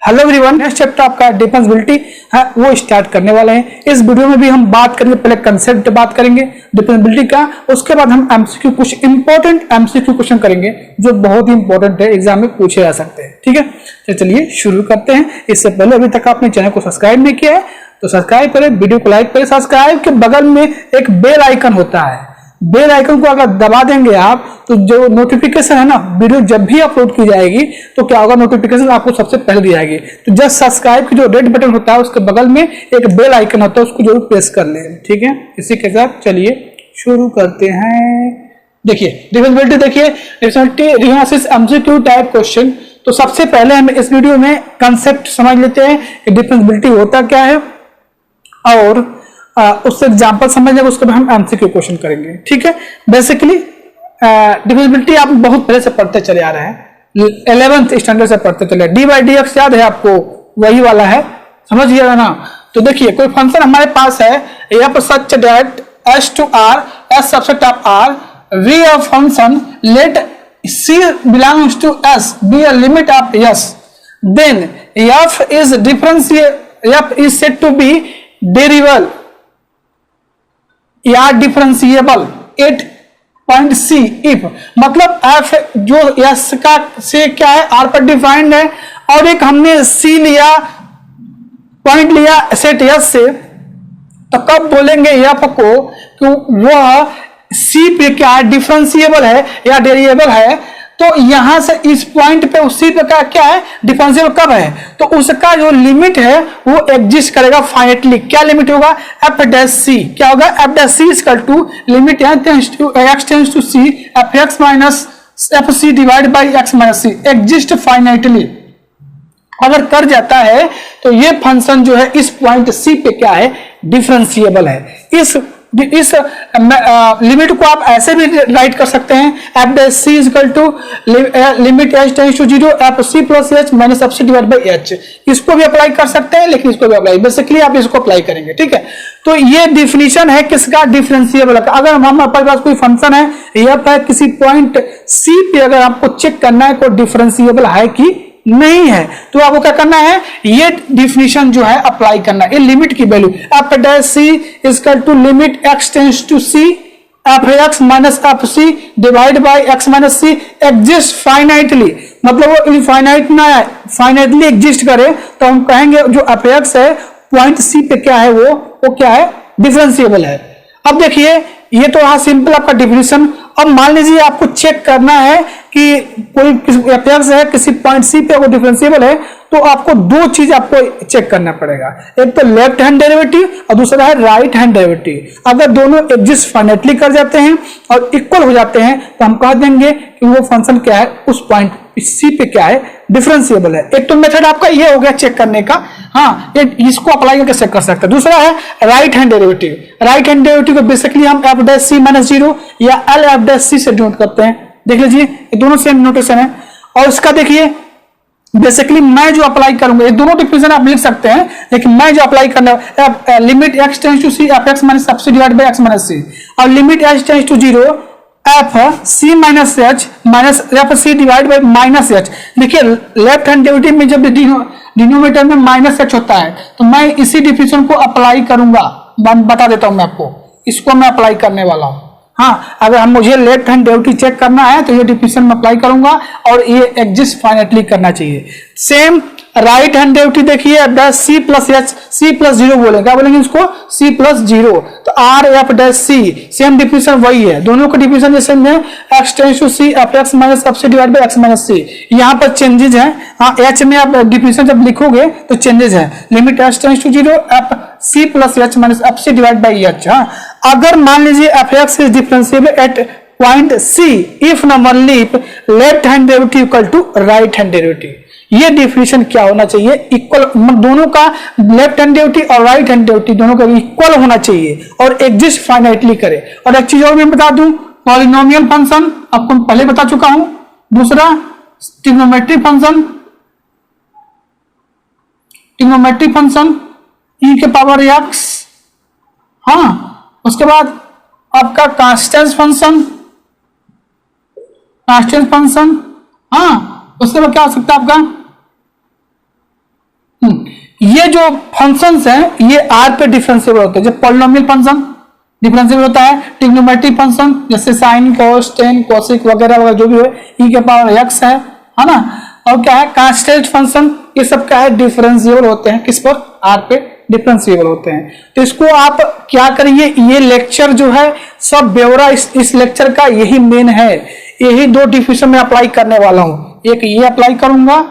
Hello everyone, next chapter आपका differentiability है वो स्टार्ट करने वाले हैं। इस वीडियो में भी हम बात करेंगे, पहले कंसेप्ट बात करेंगे डिफरेंशिएबिलिटी का, उसके बाद हम एमसीक्यू कुछ इंपॉर्टेंट एमसीक्यू क्वेश्चन करेंगे जो बहुत ही इंपॉर्टेंट है, एग्जाम में पूछे जा सकते हैं। ठीक है, तो चलिए शुरू करते हैं। इससे पहले अभी तक आपने चैनल को सब्सक्राइब नहीं किया है तो सब्सक्राइब करें, वीडियो को लाइक करें। सब्सक्राइब के बगल में एक बेल आइकन होता है, बेल आइकन को अगर दबा देंगे आप तो जो नोटिफिकेशन है ना, वीडियो जब भी अपलोड की जाएगी तो क्या होगा, नोटिफिकेशन आपको सबसे पहले दी जाएगी। तो जस्ट सब्सक्राइब की जो रेड बटन होता है उसके बगल में एक बेल आइकन होता है, उसको जरूर प्रेस कर लें। ठीक है, इसी के साथ चलिए शुरू करते हैं। देखिए डिफरेंशिएबिलिटी, देखिए डिफरेंशिएबिलिटी एमसीक्यू टाइप क्वेश्चन। तो सबसे पहले हम इस वीडियो में कंसेप्ट समझ लेते हैं कि डिफरेंशिएबिलिटी होता क्या है और उससे एग्जाम्पल समझ लेंगे, उसके बाद हम एमसीक्यू क्वेश्चन करेंगे। ठीक है, बेसिकली डिफरेंशिएबिलिटी आप बहुत पहले से पढ़ते चले आ रहे हैं, 11th स्टैंडर्ड से पढ़ते चले। डी बाई डी एक्स याद है आपको, वही वाला है, समझिएगा ना। तो देखिए कोई फंक्शन हमारे पास है F such that S to R S subset of R be a function let C belongs to S be a limit of S, then F is F is said to be derivable या differentiable at point C if, मतलब F जो S का से क्या है, are पर defined है और एक हमने सी लिया, पॉइंट लिया सेट एस से, तो कब बोलेंगे एफ को कि वह सी पे क्या है, डिफरेंशिएबल है या डेरिवेबल है। तो यहां से इस पॉइंट पे उसी पे क्या है, डिफरेंशिएबल कब है, तो उसका जो लिमिट है वो एग्जिस्ट करेगा फाइनाइटली। क्या लिमिट होगा, एफ डैश सी, क्या होगा, f dash C equal to limit x tends to C F x minus F C divide by x minus c, exist finitely. अगर कर जाता है तो ये फंक्शन जो है इस पॉइंट सी पे क्या है, डिफरेंशिएबल है। इस लिमिट को आप ऐसे भी राइट कर सकते हैं, f dash C equal to limit H tends to 0 F C plus H minus F C divide by h. इसको भी अप्लाई कर सकते हैं, लेकिन इसको भी अप्लाई, बेसिकली आप इसको अप्लाई करेंगे। ठीक है, तो ये डिफिनीशन है किसका, डिफरेंशिएबल का। अगर हमारे पास कोई फंक्शन है एफ है, किसी पॉइंट सी पे अगर आपको चेक करना है कोई डिफरेंशिएबल है कि नहीं है, तो आपको क्या करना है, ये डिफिनीशन जो है अप्लाई करना है। ये लिमिट की value f dash C equal to limit x tends to C F x minus F C divide by x minus c exist finitely, मतलब वो इनफाइनाइट ना है, फाइनाइटली एग्जिस्ट करे तो हम कहेंगे जो एफ एक्स है पॉइंट सी पे क्या है, वो क्या है, डिफरेंशिएबल है। अब देखिए ये तो रहा सिंपल आपका डिफिनीशन। अब मान लीजिए आपको चेक करना है कि कोई एफ एक्स है किसी पॉइंट सी पे वो डिफरेंशिएबल है, तो आपको दो चीज आपको चेक करना पड़ेगा, एक तो लेफ्ट हैंड डेरिवेटिव और दूसरा है राइट हैंड डेरिवेटिव। अगर दोनों एग्जिस्ट फाइनाइटली कर जाते हैं और इक्वल हो जाते हैं तो हम कह देंगे कि वो फंक्शन क्या है, उस पॉइंट सी पे क्या है, डिफरेंशिएबल है। एक तो मेथड आपका ये हो गया चेक करने का, हाँ, इसको अप्लाई करके चेक कर सकते हैं। दूसरा है right hand derivative. Right hand derivative को बेसिकली हम एफ डैश सी माइनस 0 या एल एफ डैश सी से डिनोट करते हैं। देख लीजिए ये दोनों सेम नोटेशन है। और इसका देखिए बेसिकली मैं जो अप्लाई करूंगा, ये दोनों डिफिनेशन आप लिख सकते हैं, लेकिन मैं जो अप्लाई करना limit x tends to C F x minus F C divide by x minus C और limit H tends to 0 F C minus H minus F C divide by minus H. देखिए left hand derivative में जब denominator में minus H होता है तो मैं इसी डिफिनेशन को अप्लाई करूंगा, बता देता हूं मैं आपको, इसको मैं अप्लाई करने वाला हूं। हाँ, अगर मुझे लेफ्ट हैंड डेरिवेटिव चेक करना है तो ये डिफिनेशन में अप्लाई करूंगा और ये एग्जिस्ट फाइनाइटली करना चाहिए। सेम राइट हैंड डेरिवेटिव देखिए डैश सी प्लस एच, सी प्लस 0 बोलेंगे, क्या बोलेंगे इसको, सी प्लस 0, तो R F dash C same definition वही है, दोनों का डिफिनेशन जैसे में X tends to C F x minus F C divide by x minus C. यहाँ पर चेंजेस हैं, हाँ एच में आप डिफिनेशन जब लिखोगे तो चेंजेस है, limit x tends to 0 F C plus H minus F C divide by h. हाँ, अगर मान लीजिए f x is differentiable at point C if number leap left hand derivative equal to right hand derivative. ये definition क्या होना चाहिए, equal, दोनों का लेफ्ट हैंड डेरिवेटिव और राइट हैंड डेरिवेटिव दोनों का इक्वल होना चाहिए और एग्जिस्ट फाइनाइटली करे। और एक चीज और मैं बता दूं, पॉलिनोमियल फंक्शन आपको पहले बता चुका हूं, दूसरा ट्रिग्नोमेट्रिक फंक्शन, ट्रिग्नोमेट्रिक फंक्शन ई के पावर एक्स, हाँ, उसके बाद आपका कांस्टेंस फंक्शन, कांस्टेंस फंक्शन, हाँ, उसके बाद क्या हो सकता है आपका ये जो फंक्शंस हैं ये आर पे डिफरेंशिएबल होते हैं। जब पॉलिनोमियल फंक्शन डिफरेंशिएबल होता है, ट्रिग्नोमेट्रिक फंक्शन जैसे साइन कोस टेन कोसेक वगैरह वगैरह जो भी है ई के पावर एक्स है ना, और क्या है कांस्टेंट फंक्शन, ये सब क्या है डिफरेंशिएबल होते हैं। किस पर? आर पे डिफरेंशिएबल होते हैं। तो इसको आप क्या करिए, ये लेक्चर जो है सब ब्यौरा इस लेक्चर का यही मेन है। यही दो डिफिनेशन में अप्लाई करने वाला हूं। एक ये अप्लाई करूंगा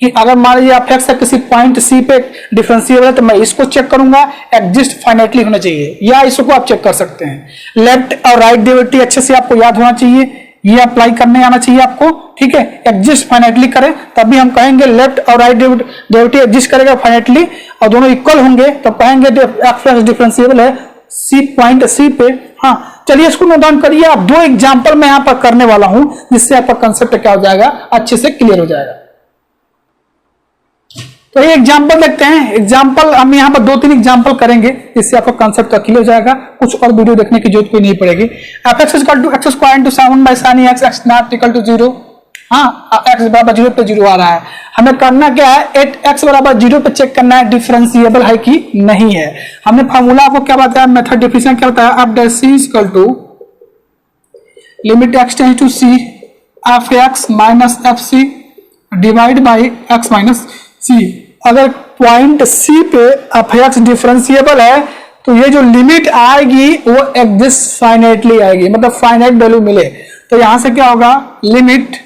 कि अगर मान लीजिए आप एक्स किसी पॉइंट सी पे डिफरेंशिएबल है तो मैं इसको चेक करूंगा, एग्जिस्ट फाइनाइटली होना चाहिए, या इसको आप चेक कर सकते हैं। लेफ्ट और राइट डेरिवेटिव अच्छे से आपको याद होना चाहिए, ये अप्लाई करने आना चाहिए आपको, ठीक है। एग्जिस्ट फाइनाइटली करें तभी हम कहेंगे लेफ्ट और राइट डेरिवेटिव एग्जिस्ट करेगा फाइनाइटली और दोनों इक्वल होंगे तो कहेंगे एक्स डिफरेंशिएबल है सी पॉइंट सी पे। हाँ चलिए इसको नोट डाउन करिए। आप दो एग्जांपल मैं यहां पर करने वाला हूं जिससे आपका कंसेप्ट क्या हो जाएगा, अच्छे से क्लियर हो जाएगा। तो ये एग्जांपल देखते हैं। एग्जांपल हम यहाँ पर 2-3 एग्जांपल करेंगे, इससे आपका कंसेप्ट क्लियर हो जाएगा। कुछ और वीडियो देखने की जरूरत कोई नहीं पड़ेगी। f(x = x square * 7/sin x x not equal to 0। हाँ x बराबर 0 पे 0 आ रहा है। हमें करना क्या है, 8x बराबर 0 पे चेक करना है डिफरेंशिएबल है कि नहीं है। हमने फार्मूला आपको क्या बताया, मेथड डेफिनेशन क्या बताया, f(c) limit x tends to c f(x - fc) divide by x - c। अगर पॉइंट C पे f(x) डिफरेंशिएबल है तो ये जो लिमिट आएगी वो एग्जिस्ट फाइनाइटली आएगी, मतलब फाइनाइट वैल्यू मिले। तो यहां से क्या होगा, लिमिट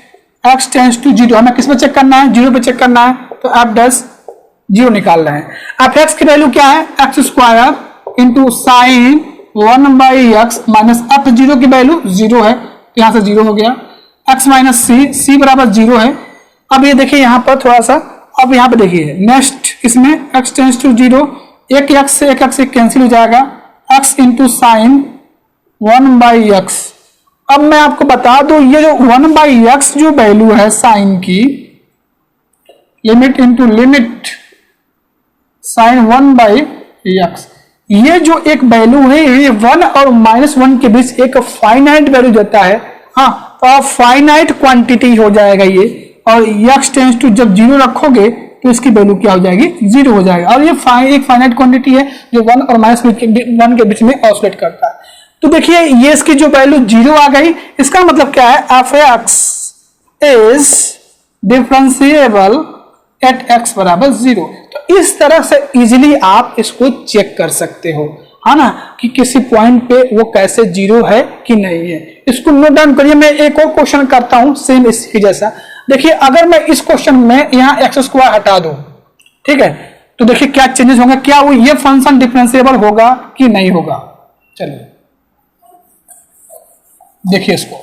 x टेंड्स टू 0, हमें किस पे चेक करना है, 0 पे चेक करना है, तो f(0) निकालना है। f(x) की वैल्यू क्या है, x square into sign 1/x minus f(0) की वैल्यू 0 है, तो यहां से 0 हो गया। x माइनस c बराबर 0 है। अब ये देखिए यहां पर थोड़ा सा, अब यहां पे देखिए नेक्स्ट इसमें x टेंड्स टू 0, एक x से कैंसिल हो जाएगा, x इंटू साइन 1/x। अब मैं आपको बता दूं ये जो 1/x जो वैल्यू है साइन की, limit into limit sign 1/x, ये जो एक वैल्यू है ये 1 और -1 के बीच एक फाइनाइट वैल्यू देता है। हाँ तो फाइनाइट क्वांटिटी हो जाएगा ये, और x टेंड्स टू जब 0 रखोगे तो इसकी वैल्यू क्या हो जाएगी, 0 हो जाएगा। और ये एक फाइनाइट क्वांटिटी है जो 1 और -1 के बीच में ऑसिलेट करता है। तो देखिए ये इसकी जो वैल्यू 0 आ गई, इसका मतलब क्या है, f(x) is differentiable eight x बराबर 0। तो इस तरह से इजीली आप इसको चेक कर सकते हो, है ना, कि किसी पॉइंट पे वो कैसे 0 है कि नहीं है। इसको नोट डाउन करिए। मैं एक और क्वेश्चन करता हूं सेम इसकी जैसा। देखिए अगर मैं इस क्वेश्चन में यहाँ x² हटा दूं, ठीक है, तो देखिए क्या चेंजेस होंगे, क्या वो ये फंक्शन डिफरेंशिएबल होगा कि नहीं होगा। चलिए देखिए इसको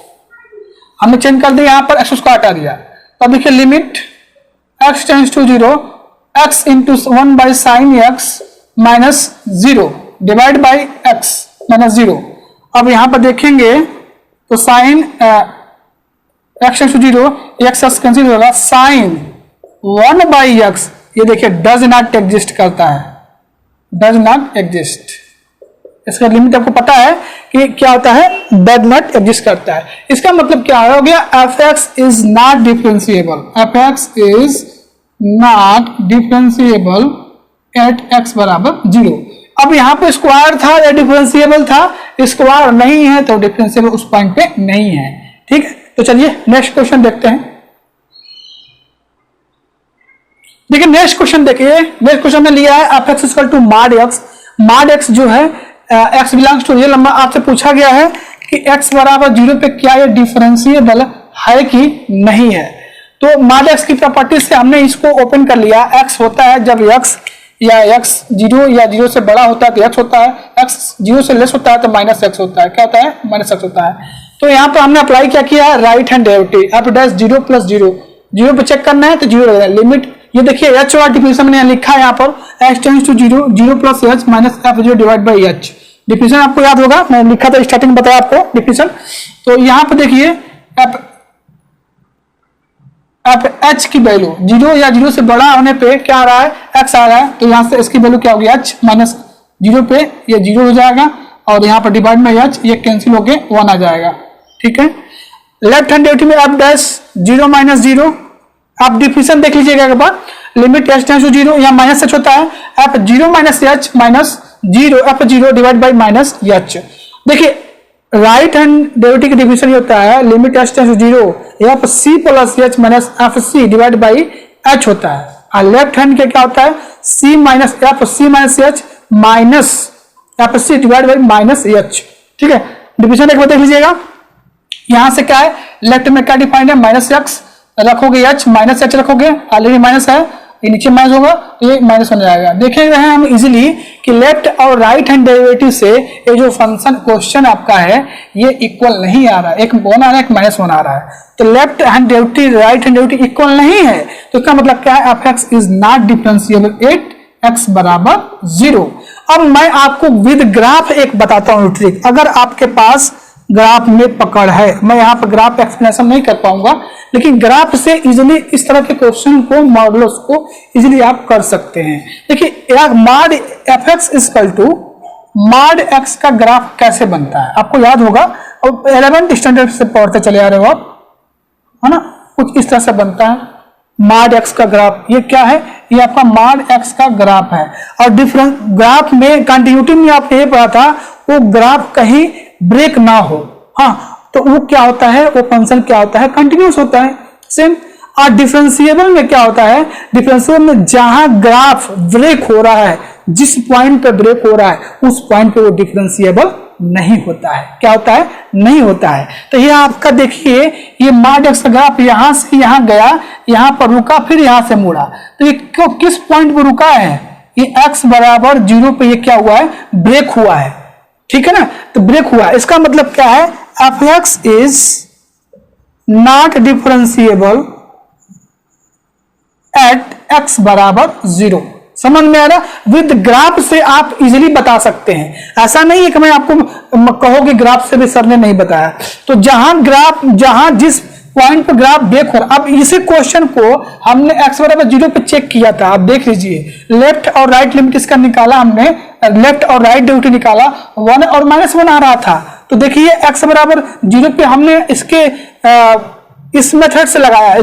हमने चेंज कर दिया, यहां पर x² हटा दिया। तो देखिए limit x tends to 0, x into 1/sin x minus 0 divide by x minus 0। अब यहां पर देखेंगे तो sine x tends to 0, x cancel होगा, साइन 1/x ये देखिए डज नॉट एग्जिस्ट करता है, डज नॉट एग्जिस्ट। इसका लिमिट आपको पता है कि क्या होता है, डज नॉट एग्जिस्ट करता है। इसका मतलब क्या हो गया, f(x) is not differentiable, f(x) is not differentiable eight x बराबर 0। अब यहां पे स्क्वायर था या डिफरेंशिएबल था, स्क्वायर नहीं है तो डिफरेंशिएबल उस पॉइंट पे नहीं है, ठीक है। तो चलिए नेक्स्ट क्वेश्चन देखते हैं। देखिए नेक्स्ट क्वेश्चन देखिए, नेक्स्ट क्वेश्चन में लिया है f(x) equal to mod x। mod x जो है x belongs to real number, आपसे पूछा गया है कि x बराबर 0 पे क्या ये डिफरेंशिएबल है कि नहीं है। तो mod x की प्रॉपर्टी से हमने इसको ओपन कर लिया। x होता है जब x या x 0 या 0 से बड़ा होता है तो x होता है, x 0 से लेस होता है तो -x होता है। क्या होता है, -x होता है। तो यहाँ पे हमने अप्लाई क्या किया है, राइट हैंड डेरिवेटिव, f' 0 + 0, 0 पे चेक करना है तो 0 लगेगा। लिमिट ये देखिए h वाला डिफिनेशन मैंने लिखा है यहाँ पर, x tends to 0, 0 + h minus f(0) divide by h। Definition आपको याद होगा, मैं लिखा था स्टार्टिंग में बताया आपको डिफिनेशन। तो यहाँ पे देखिए f(h) की वैल्यू 0 या 0 से बड़ा होने पे क्या आ रहा है, x आ रहा है, तो यहाँ से इसकी वैल्यू क्या होगी, h माइनस 0 पे ये 0 हो जाएगा, और यहाँ पर डिवाइड बाई h ये कैंसिल होके 1 आ जाएगा, ठीक है। लेफ्ट हैंड डेरिवेटिव में f' 0 - 0, आप डिफिनेशन देख लीजिएगा एक बार। Limit H tends to zero, यहाँ माइनस एच होता है, F zero minus H minus zero, F zero divide by minus H. देखिए राइट हैंड डेरिवेटिव की डिफिनेशन ये होता है limit H tends to zero, F C plus H minus F C divide by H होता है, और left hand के क्या होता है C minus F C minus H minus F C divide by minus H. ठीक है, डिफिनेशन एक बार देख लीजिएगा। यहां से क्या है, लेफ्ट में क्या डिफाइंड है, माइनस एक्स रखोगे एच माइनस एच रखोगे, ऑलरेडी माइनस है, ये नीचे माइनस होगा तो ये माइनस होने जाएगा। देखेंगे हम इजीली कि लेफ्ट और राइट हैंड डेरिवेटिव से ये जो फंक्शन क्वेश्चन आपका है ये इक्वल नहीं आ रहा है, एक वन आ रहा है एक माइनस वन आ रहा है, तो left hand derivative right hand derivative equal नहीं है, तो इसका मतलब क्या है, F x is not differentiable at x बराबर जीरो। अब मैं आपको विद ग्राफ एक बताता हूं ट्रिक, अगर आपके पास ग्राफ में पकड़ है, मैं यहाँ पर ग्राफ एक्सप्लेनेशन नहीं कर पाऊंगा, लेकिन ग्राफ से इजीली इस तरह के क्वेश्चन को मॉडल्स को इजीली आप कर सकते हैं। देखिए mod f x equal to mod x का ग्राफ कैसे बनता है आपको याद होगा, और 11th स्टैंडर्ड से पढ़ते चले आ रहे हो आप, है ना, कुछ इस तरह से बनता है मॉड एक्स का ग्राफ। ये क्या है, ये आपका मॉड एक्स का ग्राफ है, और डिफरेंट ग्राफ में कंटिन्यूटी में आपने ये पढ़ा था वो ग्राफ कहीं ब्रेक ना हो, हाँ, तो वो क्या होता है, वो फंक्शन क्या होता है, कंटिन्यूस होता है सेम। और डिफरेंशिएबल में क्या होता है, डिफरेंशिएबल में जहां ग्राफ ब्रेक हो रहा है, जिस पॉइंट पे ब्रेक हो रहा है उस पॉइंट पे वो डिफरेंशिएबल नहीं होता है, क्या होता है, नहीं होता है। तो ये आपका देखिए ये मॉड एक्स का ग्राफ यहां से यहां गया, यहां पर रुका, फिर यहां से मुड़ा, तो ये किस पॉइंट पर रुका है, ये x बराबर जीरो पे ये क्या हुआ है, ब्रेक हुआ है, ठीक है ना, तो ब्रेक हुआ, इसका मतलब क्या है, F x is not differentiable at x बराबर जीरो। समझ में आ रहा, विद ग्राफ से आप इजीली बता सकते हैं, ऐसा नहीं है कि मैं आपको कहोगे ग्राफ से भी सर ने नहीं बताया, तो जहां ग्राफ जहां जिस पॉइंट पर ग्राफ ब्रेक हो रहा, अब इसी क्वेश्चन को हमने x बराबर जीरो पे चेक किया था, आप देख लीजिए लेफ्ट और राइट लिमिट इसका निकाला हमने, लेफ्ट और राइट डेरिवेटिव निकाला, वन और माइनस वन आ रहा था, तो देखिए x बराबर जीरो पे हमने इसके इस मेथड से लगाया,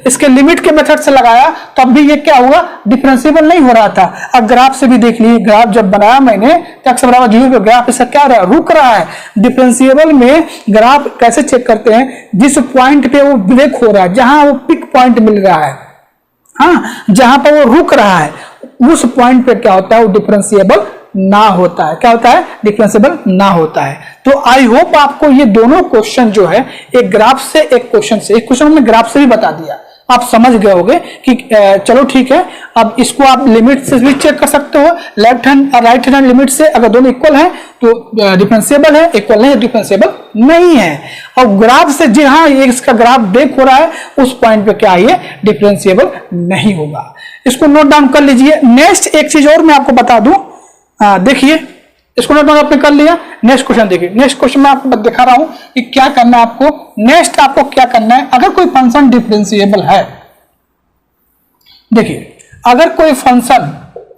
इसके लिमिट के मेथड से लगाया, तब भी ये क्या हुआ, डिफरेंशिएबल नहीं हो रहा था। अब ग्राफ से भी देख लीजिए, ग्राफ जब बनाया मैंने तो x बराबर जीरो पे ग्राफ इसका क्या रहा, रुक रहा है। डिफरेंशिएबल में ग्राफ कैसे चेक करते हैं, जिस पॉइंट पे वो ब्रेक हो रहा है, जहां वो पिक पॉइंट मिल रहा है, हाँ, जहां पर वो रुक रहा है उस पॉइंट पे क्या होता है, वो डिफरेंशिएबल ना होता है, क्या होता है, डिफरेंशिएबल ना होता है। तो आई होप आपको ये दोनों क्वेश्चन जो है, एक ग्राफ से एक क्वेश्चन से, एक क्वेश्चन हमने ग्राफ से भी बता दिया, आप समझ गए होंगे कि चलो ठीक है, अब इसको आप लिमिट से भी चेक कर सकते हो, लेफ्ट हैंड और राइट हैंड लिमिट से, अगर दोनों इक्वल है तो डिफरेंशिएबल है, इक्वल नहीं है डिफरेंशिएबल नहीं है। और ग्राफ से जहां इसका ग्राफ ब्रेक हो रहा है उस पॉइंट पे क्या है, डिफरेंशिएबल नहीं होगा। इसको नोट डाउन कर लीजिए। नेक्स्ट एक चीज और मैं आपको बता दूं, देखिए इसको नोट डाउन आपने कर लिया, नेक्स्ट क्वेश्चन देखिए, नेक्स्ट क्वेश्चन में आपको दिखा रहा हूं कि क्या करना है आपको, नेक्स्ट आपको क्या करना है, अगर कोई फंक्शन डिफरेंशिएबल है, देखिए अगर कोई फंक्शन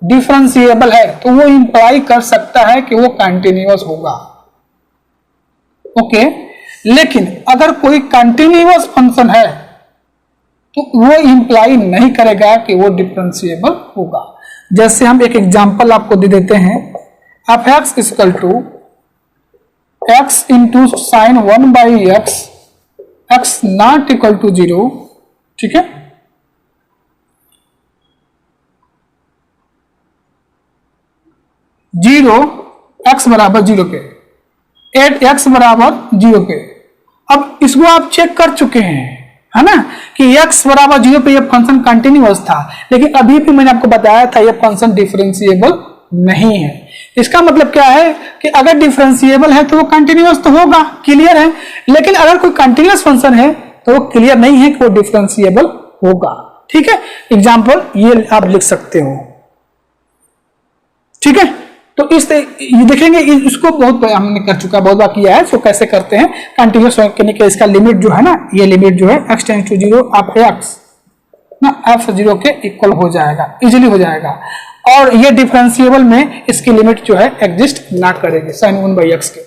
डिफरेंशिएबल है तो वो इंप्लाई कर सकता है कि वो कंटिन्यूअस होगा, ओके, लेकिन अगर कोई कंटिन्यूअस फंक्शन है तो वो इंप्लाई नहीं करेगा कि वो डिफरेंशिएबल होगा। जैसे हम एक एग्जांपल आपको दे देते हैं, f x equal to x into sine one by x, x not equal to zero, ठीक है, जीरो एक्स बराबर जीरो पे, एट एक्स बराबर जीरो पे। अब इसको आप चेक कर चुके हैं, है ना, कि x बराबर जीरो पे ये फंक्शन कंटिन्यूअस था, लेकिन अभी भी मैंने आपको बताया था ये फंक्शन डिफरेंशिएबल नहीं है। इसका मतलब क्या है कि अगर डिफरेंशिएबल है तो वो कंटिन्यूअस तो होगा, क्लियर है, लेकिन अगर कोई कंटिन्यूअस फंक्शन है तो वो क्लियर नहीं है कि वो डिफरेंशिएबल होगा। ठीक है, एग्जाम्पल ये आप लिख सकते हो, ठीक है। तो इस ये देखेंगे, इसको बहुत हमने कर चुका है, बहुत बार किया है, इसको कैसे करते हैं कंटिन्यूअस करने के। इसका लिमिट जो है ना, ये लिमिट जो है x टेंड्स टू जीरो, आप x ना f जीरो के इक्वल हो जाएगा, इजीली हो जाएगा, और ये डिफरेंशिएबल में इसकी लिमिट जो है एग्जिस्ट ना करेगी साइन वन बाई एक्स के।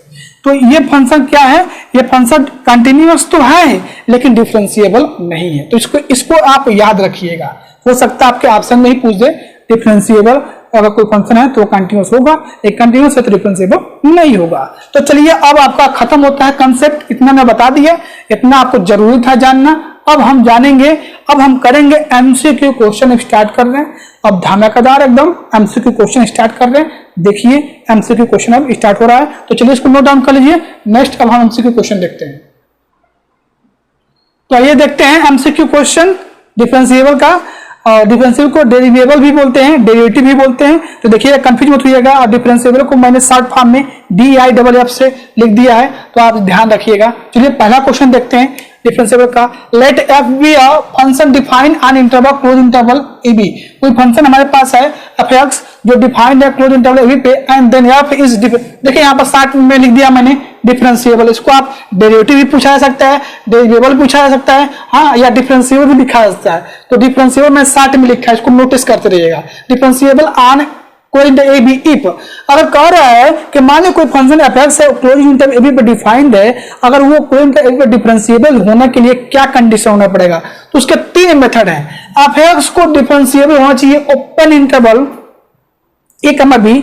तो ये फंक्शन क्या है, ये फंक्शन कंटिन्यूअस तो है लेकिन डिफरेंशिएबल नहीं है। तो इसको आप याद रखिएगा, हो सकता है आपके ऑप्शन में ही पूछ दे डिफरेंशिएबल अगर कोई फंक्शन है तो कंटिन्यूअस होगा, एक कंटिन्यूअस है तो डिफरेंशिएबल नहीं होगा। तो चलिए अब आपका खत्म होता है कंसेप्ट, इतना मैं बता दिया, इतना आपको जरूरी था जानना। अब हम जानेंगे, अब हम करेंगे एमसीक्यू क्वेश्चन स्टार्ट कर रहे हैं। अब धमाकेदार एकदम एमसीक्यू क्वेश्चन स्टार्ट कर रहे हैं। देखिए एमसीक्यू क्वेश्चन अब स्टार्ट हो रहा है, तो चलिए इसको नोट डाउन कर लीजिए। नेक्स्ट अब हम एमसीक्यू क्वेश्चन देखते हैं। तो आइए देखते हैं एमसीक्यू क्वेश्चन डिफरेंशिएबल का। डिफरेंशिएबल को डेरिवेबल भी बोलते हैं, डेरिवेटिव भी बोलते हैं। तो देखिए कंफ्यूज मत होइएगा, और डिफरेंशिएबल को मैंने शॉर्ट फॉर्म में DIFF से लिख दिया है, तो आप ध्यान रखिएगा। चलिए पहला क्वेश्चन देखते हैं डिफरेंशिएबल का। Let f be a function defined on interval close interval A b. कोई फंक्शन हमारे पास है एफ एक्स जो डिफाइंड है क्लोज इंटरवल ए बी पे, एंड देन एफ इज देखिए यहाँ पर शॉर्ट में लिख दिया मैंने डिफरेंशिएबल। इसको आप डेरिवेटिव भी पूछा जा सकता है, डेरिवेबल पूछा जा सकता है, हाँ, या डिफरेंशिएबल भी लिखा जा सकता है। तो डिफरेंशिएबल में शॉर्ट में लिखा है, इसको नोटिस करते रहिएगा। Differentiable on close a b if, अगर कह रहा है कि मान लो कोई फंक्शन एफ एक्स है क्लोज इंटरवल ए बी पे डिफाइंड है, अगर वो क्लोज इंटरवल ए बी पे डिफरेंशिएबल होने के लिए क्या कंडीशन होना पड़ेगा, तो उसके तीन मेथड हैं। एफ एक्स को डिफरेंशिएबल होना चाहिए open interval A comma B,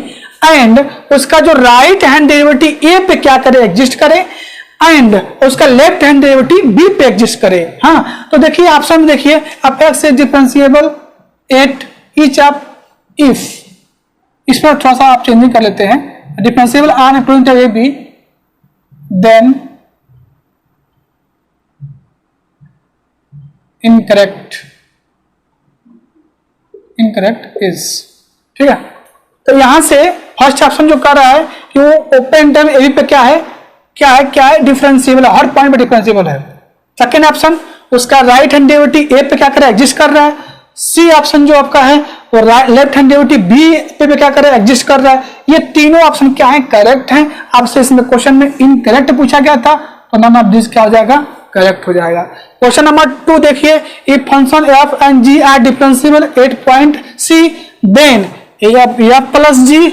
and उसका जो राइट हैंड डेरिवेटिव ए पे क्या करे, एग्जिस्ट करे, एंड उसका लेफ्ट हैंड डेरिवेटिव बी पे एग्जिस्ट करे। हाँ, तो देखिए ऑप्शन में देखिए f x is differentiable at each of if, इस पर थोड़ा सा आप चेंजिंग कर लेते हैं। Differentiable on close interval A b then incorrect is, ठीक है। तो यहां से फर्स्ट ऑप्शन जो कर रहा है कि वो ओपन इंटरवल ए बी पे क्या है डिफरेंशिएबल, हर पॉइंट पे डिफरेंशिएबल है। सेकेंड ऑप्शन उसका राइट हैंड डेरिवेटिव ए पे क्या करे, एग्जिस्ट कर रहा है। सी ऑप्शन जो आपका है वो लेफ्ट हैंड डेरिवेटिव बी पे क्या करे, एग्जिस्ट कर रहा है। ये तीनों ऑप्शन क्या है, करेक्ट है। आपसे इसमें क्वेश्चन में इनकरेक्ट पूछा गया था, तो नन ऑफ दिस क्या हो जाएगा, करेक्ट हो जाएगा। क्वेश्चन नंबर 2 देखिए, if function f and g are differentiable at point c, then f plus g,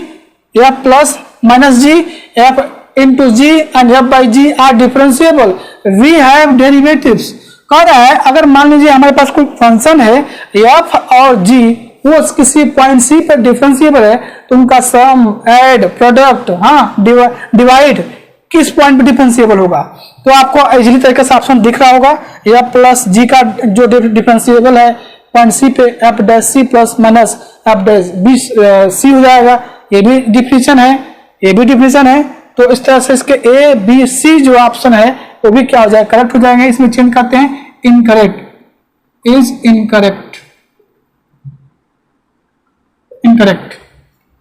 f plus minus g, f into g and f by g are differentiable, we have derivatives. कह रहा है अगर मान लीजिए हमारे पास कोई function है F और जी, वो किसी पॉइंट सी पर डिफरेंशिएबल है, तो उनका सम, ऐड, प्रोडक्ट, हाँ, डिवाइड किस पॉइंट पे डिफरेंशिएबल होगा। तो आपको इजीली तरीके से ऑप्शन दिख रहा होगा, एफ प्लस जी का जो डिफरेंशिएबल है पॉइंट सी पे, एफ डैश सी plus minus f dash b c हो जाएगा। ये भी डिफिनेशन है, ये भी डिफिनेशन है। तो इस तरह से इसके ए बी सी जो ऑप्शन है वो भी क्या हो जाएगा, करेक्ट हो जाएंगे। इसमें चेंज करते हैं इनकरेक्ट, इज इनकरेक्ट, इनकरेक्ट।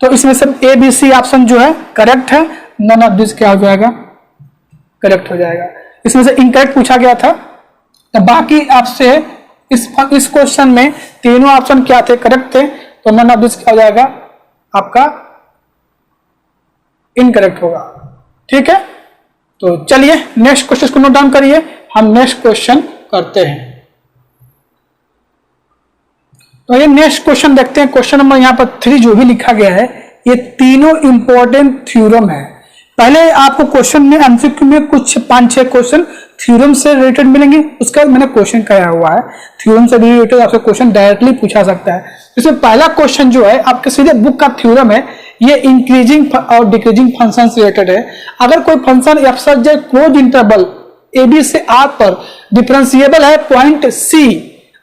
तो इसमें से ए बी सी ऑप्शन जो है करेक्ट है, नन ऑफ दिस क्या हो जाएगा, करेक्ट हो जाएगा। इसमें से इनकरेक्ट पूछा गया था, तो बाकी आपसे इस क्वेश्चन में तीनों ऑप्शन क्या थे, करेक्ट थे, तो नन ऑफ दिस क्या हो जाएगा, आपका इनकरेक्ट होगा। ठीक है, तो चलिए नेक्स्ट क्वेश्चन को नोट डाउन करिए, हम नेक्स्ट क्वेश्चन करते हैं। तो ये नेक्स्ट क्वेश्चन देखते हैं। क्वेश्चन नंबर यहाँ पर 3 जो भी लिखा गया है, ये तीनों इंपॉर्टेंट थ्योरम है। पहले आपको क्वेश्चन में एमसीक्यू में कुछ 5-6 क्वेश्चन थ्योरम से रिलेटेड मिलेंगे, उसका मैंने क्वेश्चन कराया हुआ है। थ्योरम से रिलेटेड आपसे क्वेश्चन डायरेक्टली पूछा सकता है। इसमें पहला क्वेश्चन जो है आपके सीधे बुक का थ्योरम है, ये इंक्रीजिंग और डिक्रीजिंग फंक्शन से रिलेटेड है। अगर कोई function F such close interval ए बी से आर पर डिफरेंशिएबल है पॉइंट सी,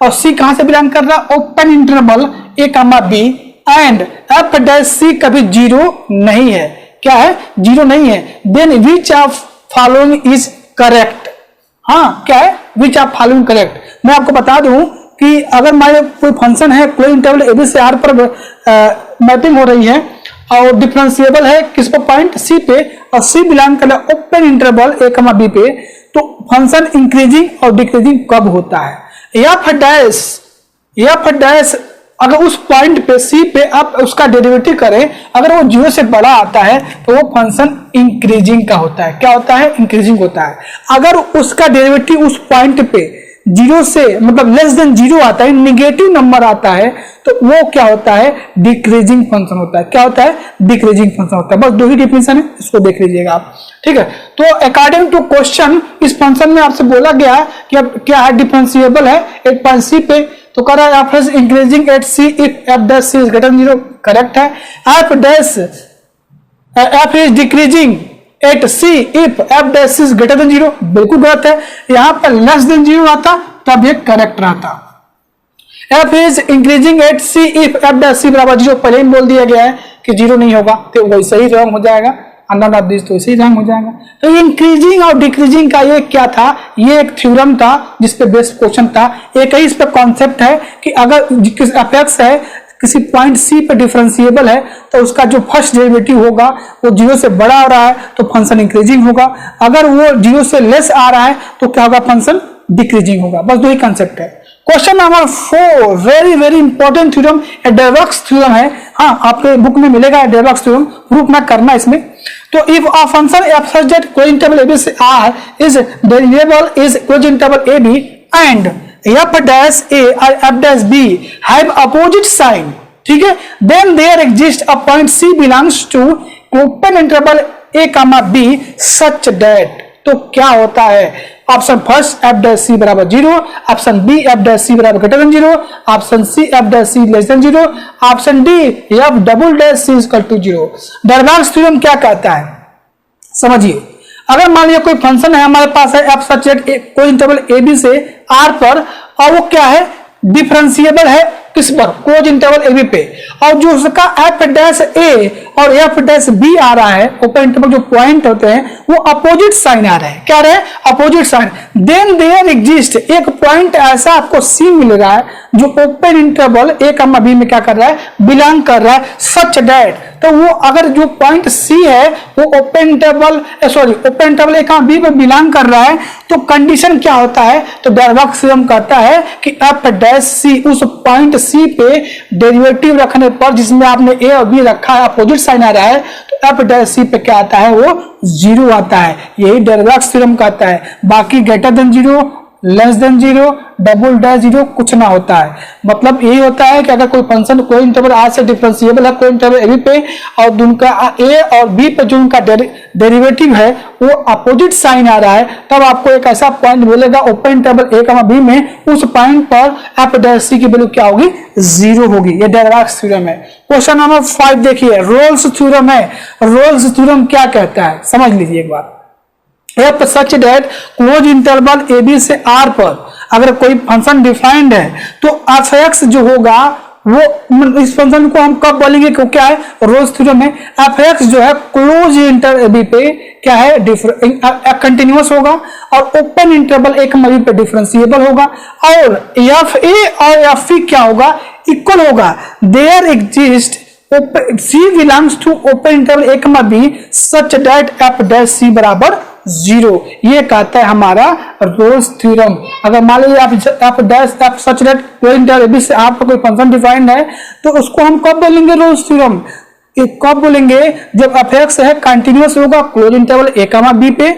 और सी कहां से बिलोंग कर रहा है, open interval A comma B, and F dash C कभी जीरो नहीं है, क्या है, जीरो नहीं है, then which of following is correct. हाँ, क्या है, विच ऑफ फॉलोइंग करेक्ट। मैं आपको बता दूं कि अगर हमारे कोई फंक्शन है क्लोज इंटरवल ए बी से आर पर मैपिंग हो रही है और डिफरेंशिएबल है किस पर, पॉइंट सी पे, और सी बिलोंग कर रहा है open interval A comma B पे, तो फंक्शन इंक्रीजिंग और डिक्रीजिंग कब होता है, एफ डैश अगर उस पॉइंट पे सी पे आप उसका डेरिवेटिव करें, अगर वो 0 से बड़ा आता है तो वो फंक्शन इंक्रीजिंग का होता है। क्या होता है, इंक्रीजिंग होता है। अगर उसका डेरिवेटिव उस पॉइंट पे जीरो से मतलब लेस देन जीरो आता है, निगेटिव नंबर आता है, तो वो क्या होता है, डिक्रीजिंग फंक्शन होता है। क्या होता है, डिक्रीजिंग फंक्शन होता है। बस दो ही डेफिनेशन है, इसको देख लीजिएगा आप, ठीक है। तो अकॉर्डिंग टू क्वेश्चन इस फंक्शन में आपसे बोला गया कि अब क्या है, डिफरेंशिएबल है 8.c पे, तो कह रहा है F is increasing at C if F dash C is greater than 0, correct है। F is decreasing at C if F dash is greater than 0, बिल्कुल गलत है। यहां पर लेस देन 0 आता तब ये करेक्ट रहता। F is increasing at C if F dash C बराबर 0, पहले ही बोल दिया गया है कि 0 नहीं होगा, तो वैसे ही रॉन्ग हो जाएगा, अंडर ऑफ दिस तो वैसे ही रॉन्ग हो जाएगा। तो इंक्रीजिंग और डिक्रीजिंग का ये क्या था, ये एक थ्योरम था जिसपे बेस्ड क्वेश्चन था। एक ही इस पे कॉन्सेप्ट है कि अगर एफ एक्स है किसी पॉइंट सी पे डिफरेंशिएबल है तो उसका जो फर्स्ट डेरिवेटिव होगा वो 0 से बड़ा आ रहा है तो फंक्शन इंक्रीजिंग होगा, अगर वो 0 से लेस आ रहा है तो क्या होगा, फंक्शन डिक्रीजिंग होगा। बस दो ही कंसेप्ट है। Question number 4, very very important theorem, Darboux theorem है। हाँ, आपके बुक में मिलेगा डेरवॉक्स थ्योरम, प्रूफ ना करना इसमें। तो if a function F such that close interval ab से r is derivable is close interval ab and f dash a और f dash b have opposite sign, ठीक है, then there exists a point c belongs to open interval a comma b such that, तो क्या होता है, option first F dash C बराबर 0, option B F dash C बराबर greater than 0, option C F dash C less than 0, option D F double dash C equal to 0। Darboux theorem क्या कहता है, समझिए। अगर मान लिया कोई फंक्शन है हमारे पास है एफ सच दैट कोई इंटरवल ए बी से आर पर, और वो क्या है, डिफरेंशिएबल है किस पर, क्लोज इंटरवल ए बी पे, और जो उसका एफ डैश ए और एफ डैश बी आ रहा है, ओपन इंटरवल जो पॉइंट होते हैं वो अपोजिट साइन आ रहा है, क्या रहे, opposite sign, then there exist एक पॉइंट ऐसा आपको सी मिल रहा है जो open interval A comma B में क्या कर रहा है, बिलोंग कर रहा है, सच दैट, तो वो अगर जो पॉइंट सी है वो open interval A comma B में बिलोंग कर रहा है, तो कंडीशन क्या होता है, तो डेरवॉक्स थ्योरम कहता है कि एफ डैश सी उस पॉइंट सी पे डेरिवेटिव रखने पर जिसमें आपने ए और बी रखा है अपोजिट साइन आ रहा है, तो एफ डैश सी पे क्या आता है, वो 0 आता है। यही डेरवॉक्स थ्योरम कहता है। बाकी greater than 0, less than 0, double dash 0 कुछ ना होता है। मतलब यही होता है कि अगर कोई फंक्शन कोई इंटरवल आर से डिफरेंशिएबल है कोई इंटरवल ए बी पे, और उनका ए और बी पे जो उनका डेरिवेटिव है वो अपोजिट साइन आ रहा है, तब आपको एक ऐसा पॉइंट मिलेगा open interval A comma B में, उस पॉइंट पर एफ डैश सी की वैल्यू क्या होगी, 0 होगी। ये डेरवॉक्स थ्योरम है। क्वेश्चन नंबर 5 देखिए, रोल्स थ्योरम है। रोल्स थ्योरम क्या कहता है, समझ लीजिए एक बार। F such that close interval A B से आर पर अगर कोई फंक्शन डिफाइंड है तो एफ एक्स जो होगा वो, इस फंक्शन को हम कब बोलेंगे, क्यों क्या है, रोल्स थ्योरम में एफ एक्स जो है क्लोज इंटरवल ए बी पे क्या है, कंटिन्यूअस होगा, और open interval A comma B पे डिफरेंशिएबल होगा, और एफ ए और एफ ई क्या होगा, इक्वल होगा। There exist C belongs to open interval a comma b such that f dash c बराबर 0। ये कहता है हमारा रोल्स थ्योरम। अगर मान लीजिए आप डैश एफ सच दैट कोई इंटरवल ए बी से आपका कोई फंक्शन डिफाइंड है, तो उसको हम कब बोलेंगे रोल्स थ्योरम, कब बोलेंगे, जब एफ एक्स है कंटिन्यूअस होगा close interval A comma B पे,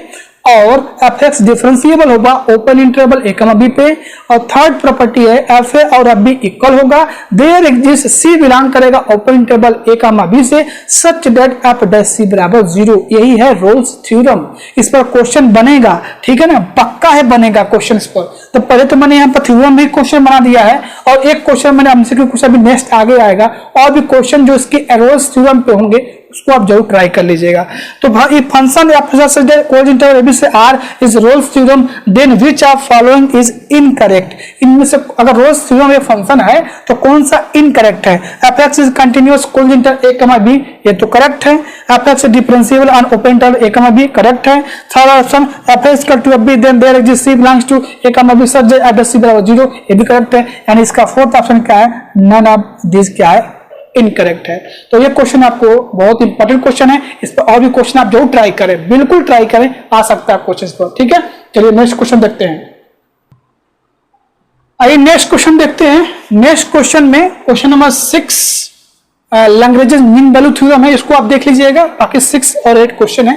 और एफ एक्स डिफरेंशिएबल होगा open interval A comma B पे, और थर्ड प्रॉपर्टी है एफ ए और एफ बी इक्वल होगा। देयर एग्जिस्ट सी बिलोंग करेगा open interval A comma B से सच दैट एफ डैश सी बराबर 0। यही है रोल्स थ्योरम। इस पर क्वेश्चन बनेगा, ठीक है ना, पक्का है बनेगा क्वेश्चन इस पर। तो पहले तो मैंने यहाँ पर थ्योरम भी क्वेश्चन बना दिया है, और एक क्वेश्चन मैंने एमसीक्यू क्वेश्चन भी नेक्स्ट आगे आएगा, और भी क्वेश्चन जो इसके रोल्स थ्योरम पे होंगे उसको आप जरूर ट्राई कर लीजिएगा। तो भाई फंक्शन या क्लोज इंटरवल ए बी से R is Rolle's theorem, then which of following is incorrect. इनमें से अगर रोल्स थ्योरम ये फंक्शन है तो कौन सा इनकरेक्ट है, F x is continuous close interval A comma B, ये तो करेक्ट है। F x differentiable on open interval A comma B, correct है। Third option F x equal to F B then there exist C belongs to A comma B such that F dash C बराबर 0, ये भी correct है। यानी इसका fourth option क्या है, none of this क्या है, इनकरेक्ट है। तो ये क्वेश्चन आपको बहुत इंपॉर्टेंट क्वेश्चन है, इस पर और भी क्वेश्चन आप जरूर ट्राई करें, बिल्कुल ट्राई करें, आ सकता है क्वेश्चन पर, ठीक है। चलिए नेक्स्ट क्वेश्चन देखते हैं। आइए नेक्स्ट क्वेश्चन देखते हैं। नेक्स्ट क्वेश्चन में question number 6 Lagrange mean value theorem है, इसको आप देख लीजिएगा। बाकी 6 और 8 क्वेश्चन है।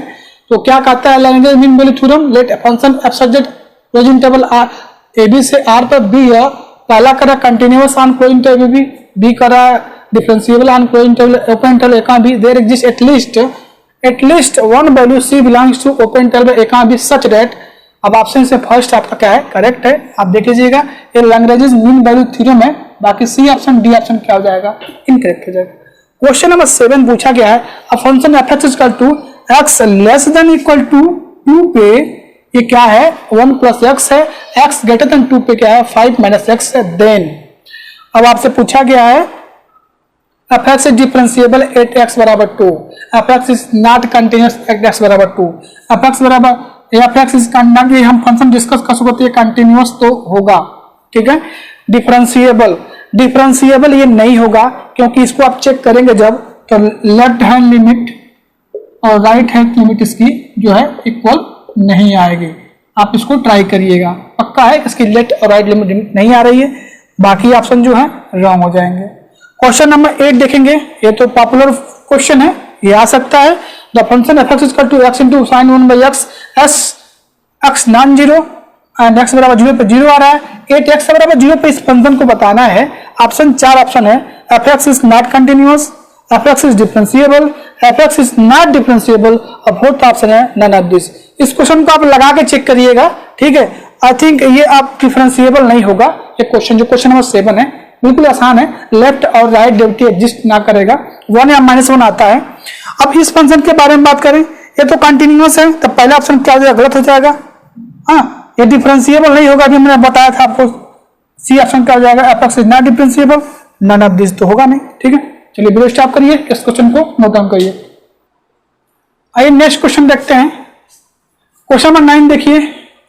तो क्या कहता है Lagrange mean value theorem, let function F such that close interval A B से आर पर बी है, पहला करा continuous on close interval B करा differentiable on close interval open interval A B, there exist at least one value C belongs to open interval A B such that. अब option से first आपका क्या है, करेक्ट है, आप देख लीजिएगा, ये लैग्रेंज मीन वैल्यू थ्योरम है, बाकी सी ऑप्शन डी ऑप्शन क्या हो जाएगा, इनकरेक्ट हो जाएगा। क्वेश्चन नंबर 7 पूछा गया है, a function F x equal to x less than equal to 2 पे, ये क्या है 1 प्लस एक्स है, एक्स ग्रेटर देन 2 पे क्या है 5 माइनस एक्स है, देन अब आपसे पूछा गया है F x is differentiable at x बराबर 2, F x is not continuous at x बराबर 2, एफ एक्स बराबर एफ एक्स इज कंटिन्यूअस, ये हम फंक्शन डिस्कस कर सकते हैं, कंटिन्यूअस तो होगा, ठीक है। डिफरेंशिएबल ये नहीं होगा, क्योंकि इसको आप चेक करेंगे जब, तो लेफ्ट हैंड लिमिट और राइट हैंड लिमिट इसकी जो है इक्वल नहीं आएगी, आप इसको ट्राई करिएगा, पक्का है इसकी लेफ्ट और राइट लिमिट नहीं आ रही है, बाकी ऑप्शन जो है रॉन्ग हो जाएंगे। क्वेश्चन नंबर 8 देखेंगे, ये तो पॉपुलर क्वेश्चन है, ये आ सकता है, the function F x equal to x into sine 1 by x as x non zero and x बराबर 0 पे 0 आ रहा है, 8x बराबर 0 पे इस फंक्शन को बताना है। ऑप्शन 4 ऑप्शन है, F x is not continuous, F x is differentiable, F x is not differentiable, और फोर्थ ऑप्शन है नन ऑफ दिस। इस क्वेश्चन को आप लगा के चेक करिएगा, ठीक है। आई थिंक ये आप डिफरेंशिएबल नहीं होगा, ये क्वेश्चन जो क्वेश्चन नंबर 7 है बिल्कुल आसान है, लेफ्ट और राइट डेरिवेटिव एग्जिस्ट ना करेगा, 1 या -1 आता है। अब इस फंक्शन के बारे में बात करें, ये तो कंटिन्यूअस है, तो पहला ऑप्शन क्या हो जाएगा, गलत हो जाएगा, हाँ ये डिफरेंशिएबल नहीं होगा, अभी मैंने बताया था आपको, सी ऑप्शन क्या हो जाएगा, f x is not differentiable, none of this तो होगा नहीं, ठीक है। चलिए वीडियो स्टॉप करिए, इस क्वेश्चन को नोट डाउन करिए। आइए नेक्स्ट क्वेश्चन देखते हैं, क्वेश्चन नंबर 9 देखिए,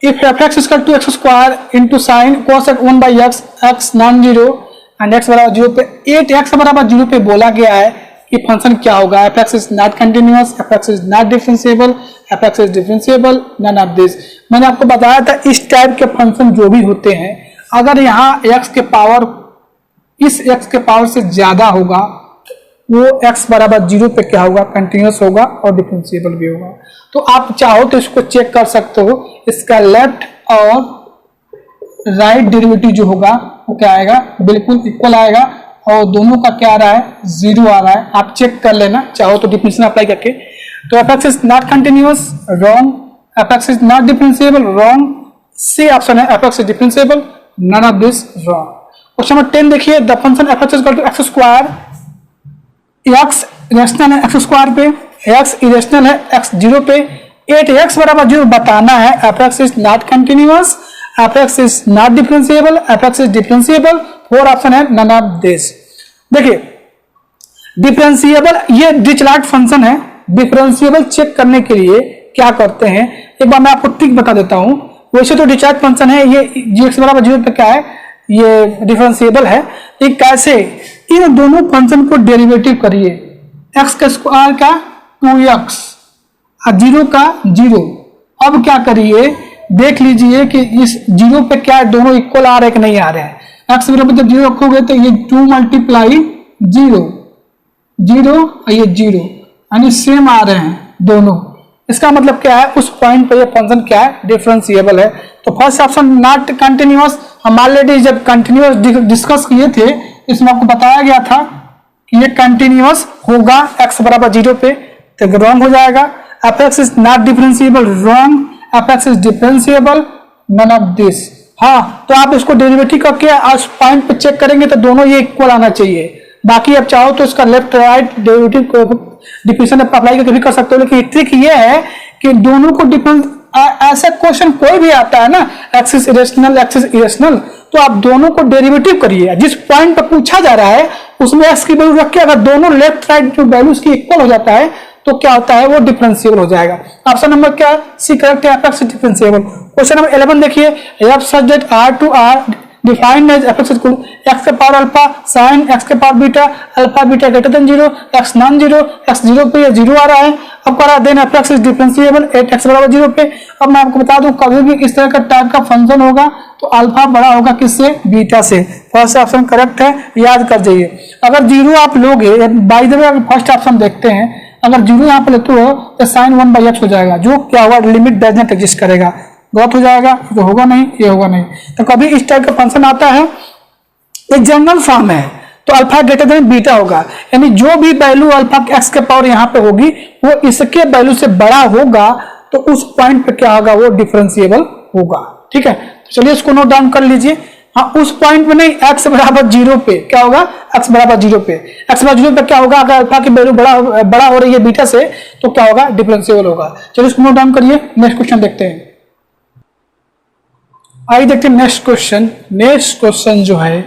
if f x equal to x square into sine cos 1 by x x non zero and x बराबर 0 पे 8x बराबर 0 पे बोला गया है कि फंक्शन क्या होगा, f x is not continuous, F x is not differentiable, F x is differentiable, none of this. मैंने आपको बताया था इस टाइप के फंक्शन जो भी होते हैं, अगर यहाँ x के पावर इस x के पावर से ज्यादा होगा, वो x बराबर 0 पे क्या होगा, कंटिन्यूअस होगा और डिफरेंशिएबल भी होगा। तो आप चाहो तो इसको चेक कर सकते हो, इसका लेफ्ट और राइट डेरिवेटिव जो होगा वो क्या आएगा, बिल्कुल इक्वल आएगा, और दोनों का क्या आ रहा है, 0 आ रहा है, आप चेक कर लेना चाहो तो डिफिनेशन अप्लाई करके। तो F x is not continuous, wrong, F x is not differentiable, wrong, C option है F x is differentiable, none of this wrong. Question number 10 देखिए, the function F x equal to x square, X irrational है X square पे, X irrational है X 0 पे, 8x बराबर 0 बताना है, F x is not continuous, F x is not differentiable, F x is differentiable, 4 option है none of this. देखिए differentiable ये डिरिचलेट फंक्शन है, डिफरेंशिएबल चेक करने के लिए क्या करते हैं, एक बार मैं आपको ट्रिक बता देता हूं। वैसे तो डिरिचलेट फंक्शन है, ये x बराबर 0 पे क्या है, ये डिफरेंशिएबल है, ये कैसे, इन दोनों फंक्शन को डेरिवेटिव करिए, x का स्क्वायर का 2x और 0 का 0। अब क्या करिए, देख लीजिए कि इस 0 पे क्या है, दोनों इक्वल आ रहे हैं कि नहीं आ रहे हैं। x बराबर जब 0 रखोगे तो ये 2 मल्टीप्लाई 0 0 और ये 0 यानी सेम आ रहे हैं दोनों, इसका मतलब क्या है, उस पॉइंट पे ये फंक्शन क्या है, डिफरेंशिएबल है। तो फर्स्ट ऑप्शन नॉट कंटिन्यूअस, हम ऑलरेडी जब कंटिन्यूअस डिस्कस किए थे, इसमें आपको बताया गया था कि ये कंटिन्यूअस होगा x बराबर 0 पे, तो रॉन्ग हो जाएगा। F x is not differentiable, wrong, F x is differentiable, none of this. हाँ तो आप इसको डेरिवेटिव करके उस पॉइंट पे चेक करेंगे तो दोनों ये इक्वल आना चाहिए। बाकी आप चाहो तो इसका लेफ्ट राइट डेरिवेटिव को डिफिनेशन अप्लाई करके भी कर सकते हो, लेकिन ट्रिक ये है कि दोनों को डिफरेंस, ऐसा क्वेश्चन कोई भी आता है ना, x is irrational x is irrational, तो आप दोनों को डेरिवेटिव करिए, जिस पॉइंट पर पूछा जा रहा है उसमें एक्स की वैल्यू रख के अगर दोनों लेफ्ट राइट जो वैल्यू उसकी इक्वल हो जाता है तो क्या होता है, वो डिफरेंशिएबल हो जाएगा। ऑप्शन नंबर क्या है, सी करेक्ट है, F x differentiable. Question number 11 देखिए, f such that R to R defined as f x equal x के पावर अल्फा साइन एक्स के power beta alpha beta greater than 0 x non 0 x 0 पे ये 0 आ रहा है। अब करा then f x is differentiable 8x बराबर 0 पे। अब मैं आपको बता दूं कभी भी इस तरह का टाइप का फंक्शन होगा तो अल्फा बड़ा होगा किससे, बीटा से। फर्स्ट ऑप्शन करेक्ट है, याद कर जाइए। अगर 0 आप लोगे, by the way first option देखते हैं, अगर 0 यहाँ पे लेते हो तो साइन 1/x हो जाएगा, जो क्या होगा, लिमिट डज नॉट एग्जिस्ट करेगा। गलत हो जाएगा, तो होगा नहीं, ये होगा नहीं। तो कभी इस टाइप का फंक्शन आता है, एक जनरल फॉर्म है, तो अल्फा ग्रेटर देन बीटा होगा, यानी जो भी वैल्यू अल्फा एक्स के पावर यहाँ पे होगी वो इसके वैल्यू से बड़ा होगा, तो उस पॉइंट पे क्या होगा, वो डिफरेंशिएबल होगा। ठीक है, तो चलिए इसको नोट डाउन कर लीजिए। हाँ, उस पॉइंट में नहीं, x बराबर 0 पे क्या होगा, x बराबर 0 पे, x बराबर 0 पे क्या होगा, अगर अल्फा की वैल्यू बड़ा हो रही है बीटा से, तो क्या होगा, डिफरेंशिएबल होगा। चलिए इसको नोट डाउन करिए, नेक्स्ट क्वेश्चन देखते हैं। आइए देखते हैं नेक्स्ट क्वेश्चन। नेक्स्ट क्वेश्चन जो है,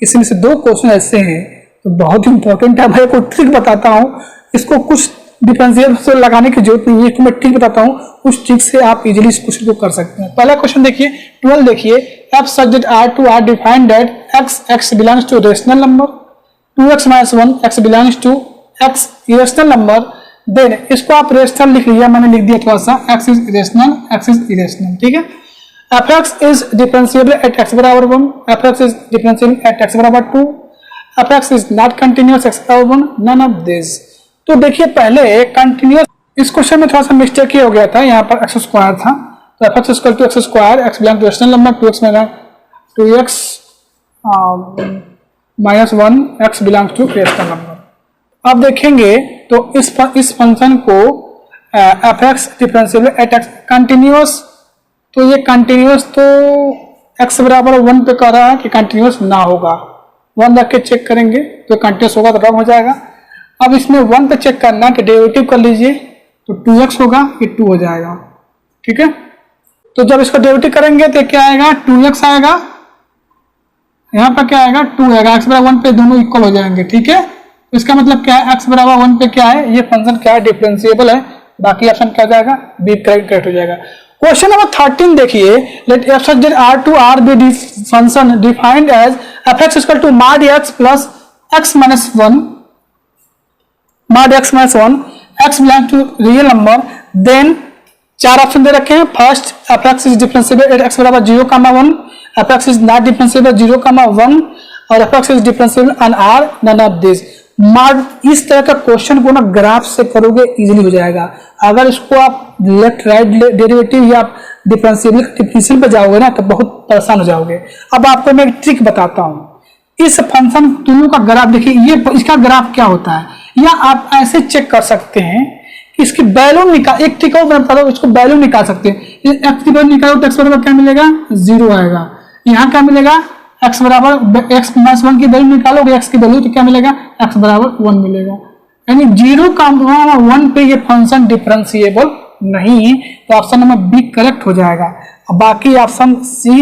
इसमें से 2 क्वेश्चन ऐसे हैं तो बहुत इंपॉर्टेंट है भाई। कोई ट्रिक बताता हूँ, इसको कुछ डिफरेंशियल से लगाने की जरूरत नहीं है, इसको मैं ट्रिक बताता हूँ, उस ट्रिक से आप इजीली इस क्वेश्चन को कर सकते हैं। पहला क्वेश्चन देखिए, 12 देखिए, f such that r to r defined that x belongs to rational number, 2x minus 1 x belongs to x irrational number, then इसको आप रेशनल लिख लीजिए, मैंने लिख दिया थोड़ा सा, x is irrational, x is irrational। ठीक है, fx is differentiable at x बराबर 1, fx is differentiable at x बराबर 2, fx is not continuous x बराबर 1, none of this। तो देखिए पहले कंटिन्यूअस, इस क्वेश्चन में थोड़ा सा मिस्टेक ही हो गया था, यहाँ पर एक्स स्क्वायर था, तो F x equal to x square, x belong to rational number, 2x minus 1 x belong to rational number. अब देखेंगे तो इस फंक्शन को f x differentiable at x continuous, तो ये कंटिन्यूअस तो एक्स बराबर 1 पे कह रहा है कि कंटिन्यूअस ना होगा, 1 रख के चेक करेंगे तो कंटिन्यूअस होगा, तो रॉन्ग हो जाएगा। अब इसमें 1 पे चेक करना कि डेरिवेटिव कर लीजिए, तो 2x होगा, ये 2 हो जाएगा। ठीक है, तो जब इसको डेरिवेटिव करेंगे तो क्या आएगा, 2x आएगा, यहाँ पर क्या आएगा, 2 आएगा, x बराबर 1 पे दोनों इक्वल हो जाएंगे। ठीक है, इसका मतलब क्या है, x बराबर 1 पे क्या है, ये फंक्शन क्या है, डिफरेंशिएबल है, बाकी ऑप्शन क्या जाएगा, बी करेक्ट हो जाएगा। क्वेश्चन नंबर 13 देखिए, let f such that r to r be function defined as fx equal to mod x plus x minus 1, mod x minus 1, x belongs to real number, then 4 option दे रखे हैं। First, fx is differentiable at x बराबर 0, 1, fx is not differentiable 0, 1, और fx is differentiable on r, none of this। इस तरह का question को ना graph से करोगे इजीली हो जाएगा। अगर इसको आप लेफ्ट राइट डेरिवेटिव या डिफरेंशिएबल डिफरेंशियल पे जाओगे ना तो बहुत परेशान हो जाओगे। अब आपको मैं एक ट्रिक बताता हूँ, इस फंक्शन दोनों का ग्राफ देखिए, ये इसका ग्राफ क्या होता है, या आप ऐसे चेक कर सकते हैं कि इसकी वैल्यू निकाल, एक ट्रिक और बता दो, इसको वैल्यू निकाल सकते हैं। एक्स की वैल्यू निकालो तो एक्स बराबर क्या मिलेगा, 0 आएगा। यहाँ क्या मिलेगा, एक्स बराबर एक्स माइनस 1 की वैल्यू निकालोगे एक्स की वैल्यू तो क्या मिलेगा, एक्स बराबर 1 मिलेगा। यानी 0 का 1 पे ये फंक्शन डिफरेंशिएबल नहीं, तो ऑप्शन नंबर बी करेक्ट हो जाएगा। और बाकी ऑप्शन सी,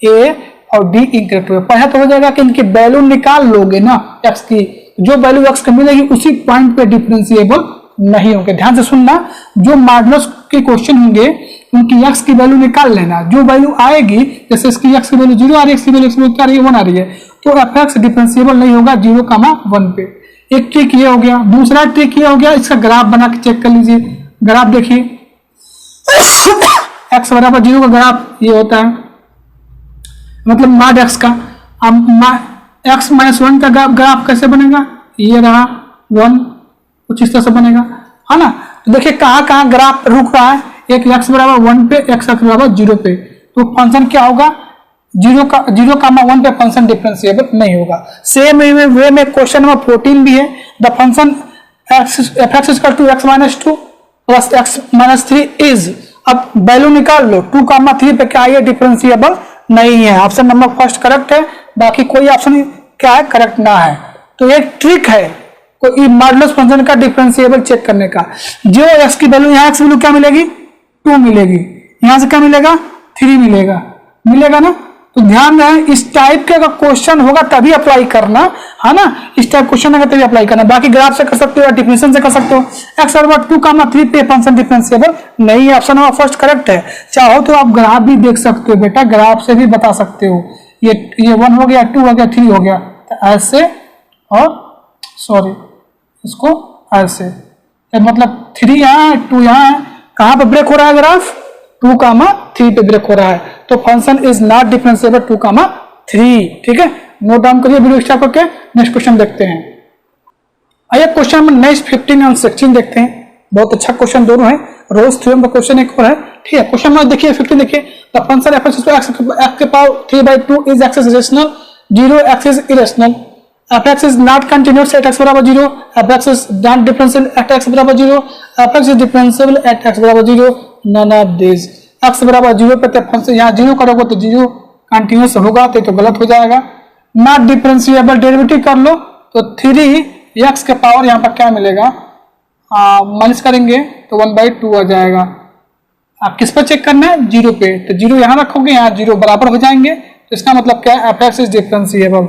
ए और डी इनकरेक्ट होगा। पहला तो हो जाएगा कि इनकी वैल्यू निकाल लोगे ना एक्स की, जो वैल्यू एक्स की मिलेगी उसी पॉइंट पे डिफरेंशिएबल नहीं होंगे। ध्यान से सुनना, जो मॉडुलस के क्वेश्चन होंगे उनकी एक्स की वैल्यू निकाल लेना, जो वैल्यू आएगी, जैसे इसकी एक्स की वैल्यू 0 आ रही है, एक्स की वैल्यू क्या आ रही है, 1 आ रही है, तो एफ एक्स डिफरेंशिएबल नहीं होगा 0, 1 पे। एक ट्रिक ये हो गया। दूसरा ट्रिक ये हो गया, इसका ग्राफ बना के चेक कर लीजिए। ग्राफ देखिए, एक्स बराबर 0 का ग्राफ ये होता है, मतलब मॉड एक्स का। अब एक्स माइनस 1 का ग्राफ कैसे बनेगा, ये रहा 1, कुछ इस तरह से बनेगा, है ना। तो देखिए कहाँ कहाँ ग्राफ रुक रहा है, एक एक्स बराबर 1 पे, एक्स बराबर 0 पे, तो फंक्शन क्या होगा, 0, 1 पे फंक्शन डिफरेंशिएबल नहीं होगा। सेम वे में क्वेश्चन नंबर 14 भी है, the function F x equal to x minus 2 plus x minus 3 is, अब वैल्यू निकाल लो, 2, 3 पे क्या है, डिफरेंशिएबल नहीं है। ऑप्शन नंबर फर्स्ट करेक्ट है, बाकी कोई ऑप्शन क्या है, करेक्ट ना है। तो एक ट्रिक है कोई मॉडुलस फंक्शन का डिफरेंशिएबल चेक करने का। जो एक्स की वैल्यू, यहाँ एक्स वैल्यू क्या मिलेगी, 2 मिलेगी, यहाँ से क्या मिलेगा, 3 मिलेगा ना। तो ध्यान रहे, इस टाइप के अगर क्वेश्चन होगा तभी अप्लाई करना, है ना। इस टाइप क्वेश्चन होगा तभी अप्लाई करना। बाकी ग्राफ से कर सकते हो या डिफरेंशियल से कर सकते हो। एक्स बराबर 2, 3 पे फंक्शन डिफरेंशिएबल नहीं है, ऑप्शन नंबर फर्स्ट करेक्ट है। चाहो तो आप ग्राफ भी देख सकते हो बेटा, ग्राफ से भी बता सकते हो। ये 1 हो गया, 2 हो गया, 3 हो गया, तो ऐसे और सॉरी इसको ऐसे, मतलब 3 यहाँ है, 2 यहाँ है, कहाँ पे ब्रेक हो रहा है ग्राफ, 2, 3 पे ब्रेक हो रहा है, तो फंक्शन इज नॉट डिफरेंशिएबल 2, 3। ठीक है, नोट डाउन करिए वीडियो स्टॉप करके। नेक्स्ट क्वेश्चन देखते हैं। आइए क्वेश्चन नंबर नेक्स्ट 15 और 16 देखते हैं। बहुत अच्छा क्वेश्चन दोनों है। रोल्स थ्योरम का क्वेश्चन एक और है, ठीक है। क्वेश्चन नंबर देखिए 15 देखिए, द फंक्शन f के power 3/2 is x is rational, 0 x is irrational, f(x) is not continuous at x बराबर 0, f(x) is not differentiable at x बराबर 0, f(x) is differentiable at x बराबर 0, none of these। x बराबर 0 पे function यहाँ 0 करोगे तो 0 continuous होगा, तो गलत हो जाएगा। नॉट डिफरेंशिएबल, डेरिवेटिव कर लो तो 3x के पावर यहाँ पर क्या मिलेगा, माइनस करेंगे तो 1/2 आ जाएगा। आप किस पर चेक करना है, 0 पे, तो 0 यहाँ रखोगे, यहाँ 0 बराबर हो जाएंगे, तो इसका मतलब क्या है, f(x) इज डिफरेंशिएबल,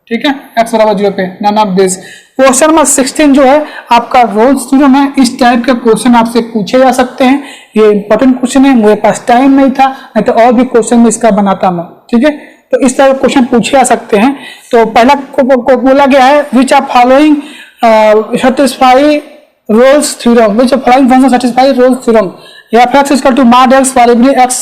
ठीक है, x बराबर 0 पे, none of this. Question number 16 जो है आपका रोल्स थ्योरम है। इस टाइप के क्वेश्चन आपसे पूछे जा सकते हैं, ये इंपॉर्टेंट क्वेश्चन है, मुझे पास टाइम नहीं था, नहीं तो और भी क्वेश्चन में इसका बनाता मैं, ठीक है। तो इस तरह के क्वेश्चन पूछे जा सकते हैं। तो पहला को बोला गया है which are following satisfy Rolle's theorem, which are following function satisfy Rolle's theorem. f(x) is equal to mod x for every x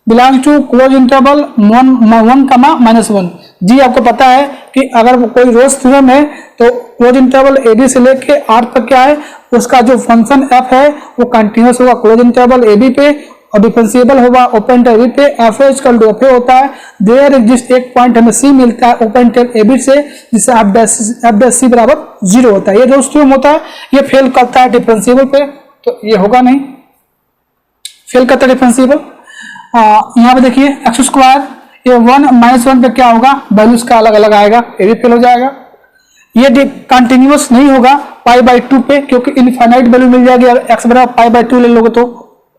belong to close interval 1, जी आपको पता है कि अगर कोई रोल्स थ्योरम है तो क्लोज इंटरवल ए बी से लेके आर तक क्या है, उसका जो फंक्शन f है वो कंटिन्यूस होगा क्लोज इंटरवल ए बी पे, और डिफरेंशिएबल होगा ओपन इंटरवल पे। f इक्वल टू f होता है, देयर एग्जिस्ट एक पॉइंट हमें c मिलता है ओपन इंटरवल ए बी से, जिससे f' c बराबर 0 होता है। ये रोल्स थ्योरम होता है, ये फेल करता है डिफरेंशिएबल पे, तो ये होगा नहीं, फेल करता है डिफरेंशिएबल। यहाँ पे देखिए एक्स स्क्वायर, ये 1 पे क्या होगा, वैल्यूज का अलग अलग आएगा, ये भी फेल हो जाएगा। ये कंटिन्यूअस नहीं होगा π/2 पे, क्योंकि इनफाइनाइट वैल्यू मिल जाएगी, अगर x बराबर π/2 ले लोगे तो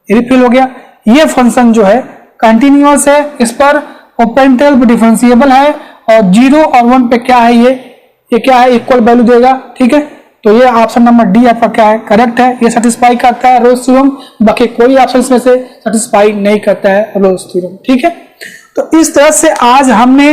ये भी फेल हो गया। ये फंक्शन जो है कंटिन्यूअस है, इस पर ओपन इंटरवल डिफरेंशिएबल है, और 0 और 1 पे क्या है, ये क्या है, इक्वल वैल्यू देगा, ठीक है। तो ये ऑप्शन नंबर डी आपका क्या है, करेक्ट है, ये सेटिस्फाई करता है रोल्स थ्योरम, बाकी कोई ऑप्शन में से सेटिस्फाई नहीं करता है रोल्स थ्योरम, ठीक है। तो इस तरह से आज हमने,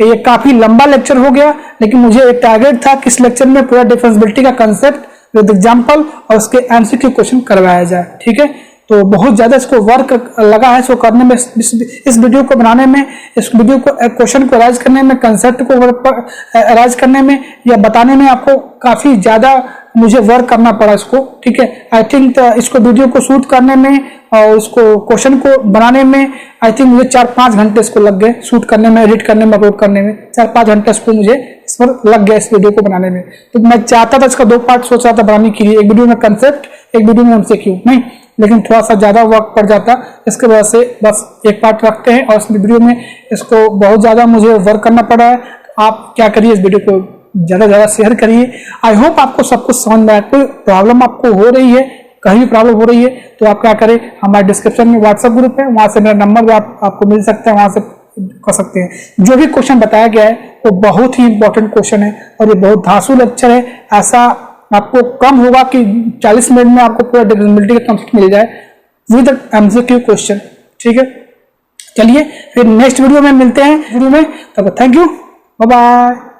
ये काफी लंबा लेक्चर हो गया, लेकिन मुझे एक टारगेट था कि इस लेक्चर में पूरा डिफरेंशिएबिलिटी का कंसेप्ट विद एग्जांपल और उसके एमसीक्यू क्वेश्चन करवाया जाए, ठीक है। तो बहुत ज्यादा इसको वर्क लगा है, इसको करने में, इस वीडियो को बनाने में, इस वीडियो को क्वेश्चन को अराइज करने में, कंसेप्ट को अराइज करने में या बताने में आपको काफी ज्यादा मुझे वर्क करना पड़ा इसको, ठीक है। आई थिंक इसको वीडियो को शूट करने में और इसको क्वेश्चन को बनाने में आई थिंक मुझे 4-5 घंटे इसको लग गए, शूट करने में, एडिट करने में, अपलोड करने में 4-5 घंटे इसको मुझे इस पर लग गया, इस वीडियो को बनाने में। तो मैं चाहता था इसका 2 पार्ट सोच रहा था बनाने के लिए, एक वीडियो में कंसेप्ट, एक वीडियो में एमसीक्यू, नहीं, लेकिन थोड़ा सा ज्यादा वर्क पड़ जाता, इसके वजह से बस एक पार्ट रखते हैं, और इस वीडियो में इसको बहुत ज्यादा मुझे वर्क करना पड़ा है। आप क्या करिए, इस वीडियो को ज्यादा ज्यादा शेयर करिए। आई होप आपको सब कुछ समझ में आए। कोई प्रॉब्लम आपको हो रही है, कहीं भी प्रॉब्लम हो रही है, तो आप क्या करें, हमारे डिस्क्रिप्शन में व्हाट्सएप ग्रुप है, वहां से मेरा नंबर आपको मिल सकता है, वहां से कर सकते हैं। जो भी क्वेश्चन बताया गया है वो बहुत ही इंपॉर्टेंट क्वेश्चन है, और ये बहुत धांसू लेक्चर है। ऐसा आपको कम होगा कि 40 मिनट में आपको पूरा डिफरेंशिएबिलिटी का कंसेप्ट मिल जाए विद एमसीक्यू क्वेश्चन, ठीक है। चलिए फिर नेक्स्ट वीडियो में मिलते हैं, वीडियो में, तब थैंक यू, बाय बाय।